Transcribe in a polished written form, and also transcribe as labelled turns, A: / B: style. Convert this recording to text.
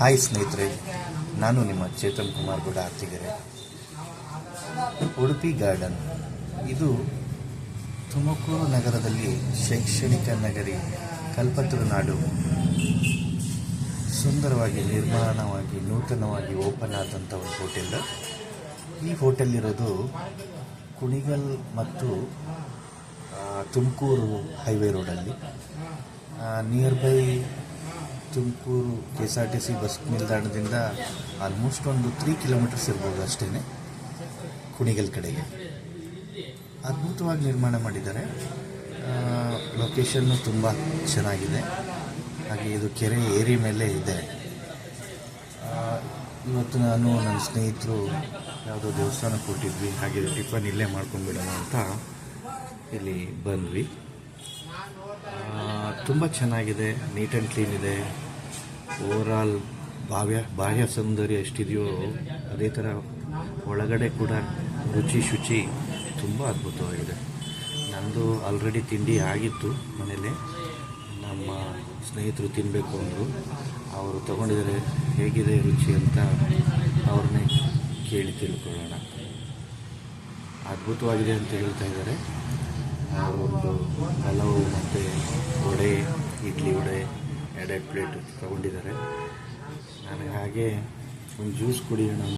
A: Hi ಸ್ನೇಹಿತರೆ, ನಾನು ನಿಮ್ಮ ಚೇತನ್ ಕುಮಾರ್ ಗೌಡ ಅತ್ತಿಗೆರೆ. ಉಡುಪಿ ಗಾರ್ಡನ್ ಇದು ತುಮಕೂರು ನಗರದಲ್ಲಿ ಶೈಕ್ಷಣಿಕ ನಗರಿ ಕಲ್ಪತರು ನಾಡು ಸುಂದರವಾಗಿ ನಿರ್ಮಾಣವಾಗಿ ನೂತನವಾಗಿ ಓಪನ್ ಆದಂಥ ಒಂದು ಹೋಟೆಲ್. ಈ ಹೋಟೆಲ್ ಇರೋದು ಕುಣಿಗಲ್ ಮತ್ತು ತುಮಕೂರು ಹೈವೇ ರೋಡಲ್ಲಿ, near by Tumakuru KSRTC bus ನಿಲ್ದಾಣದಿಂದ ಆಲ್ಮೋಸ್ಟ್ ಒಂದು 3 ಕಿಲೋಮೀಟರ್ಸ್ ಇರ್ಬೋದು ಅಷ್ಟೇ ಕುಣಿಗಲ್ ಕಡೆಗೆ. ಅದ್ಭುತವಾಗಿ ನಿರ್ಮಾಣ ಮಾಡಿದ್ದಾರೆ. ಲೊಕೇಶನ್ನು ತುಂಬ ಚೆನ್ನಾಗಿದೆ. ಹಾಗೆ ಇದು ಕೆರೆ ಏರಿ ಮೇಲೆ ಇದೆ. ಇವತ್ತು ನಾನು ನನ್ನ ಸ್ನೇಹಿತರು ಯಾವುದೋ ದೇವಸ್ಥಾನಕ್ಕೆ ಕೊಟ್ಟಿದ್ವಿ, ಹಾಗೆ ಟಿಫನ್ ಇಲ್ಲೇ ಮಾಡ್ಕೊಂಡ್ಬಿಡೋಣ ಅಂತ ಇಲ್ಲಿ ಬಂದ್ವಿ. ತುಂಬ ಚೆನ್ನಾಗಿದೆ, ನೀಟ್ ಆ್ಯಂಡ್ ಕ್ಲೀನ್ ಇದೆ. ಓವರಾಲ್ ಬಾಹ್ಯ ಸೌಂದರ್ಯ ಎಷ್ಟಿದೆಯೋ ಅದೇ ಥರ ಒಳಗಡೆ ಕೂಡ ರುಚಿ ಶುಚಿ ತುಂಬ ಅದ್ಭುತವಾಗಿದೆ. ನಂದು ಆಲ್ರೆಡಿ ತಿಂಡಿ ಆಗಿತ್ತು ಮನೇಲಿ. ನಮ್ಮ ಸ್ನೇಹಿತರು ತಿನ್ನಬೇಕು ಅಂದರು, ಅವರು ತೊಗೊಂಡಿದ್ದಾರೆ. ಹೇಗಿದೆ ರುಚಿ ಅಂತ ಅವ್ರನ್ನೇ ಕೇಳಿ ತಿಳ್ಕೊಳ್ಳೋಣ. ಅದ್ಭುತವಾಗಿದೆ ಅಂತ ಹೇಳ್ತಾ ಇದ್ದಾರೆ. ಅವರೊಂದು ಪಲಾವು ಮತ್ತು ವಡೆ, ಇಡ್ಲಿ ವಡೆ 2 ಪ್ಲೇಟ್ ತೊಗೊಂಡಿದ್ದಾರೆ. ನನಗೆ ಹಾಗೆ ಒಂದು ಜ್ಯೂಸ್ ಕುಡಿಯೋಣ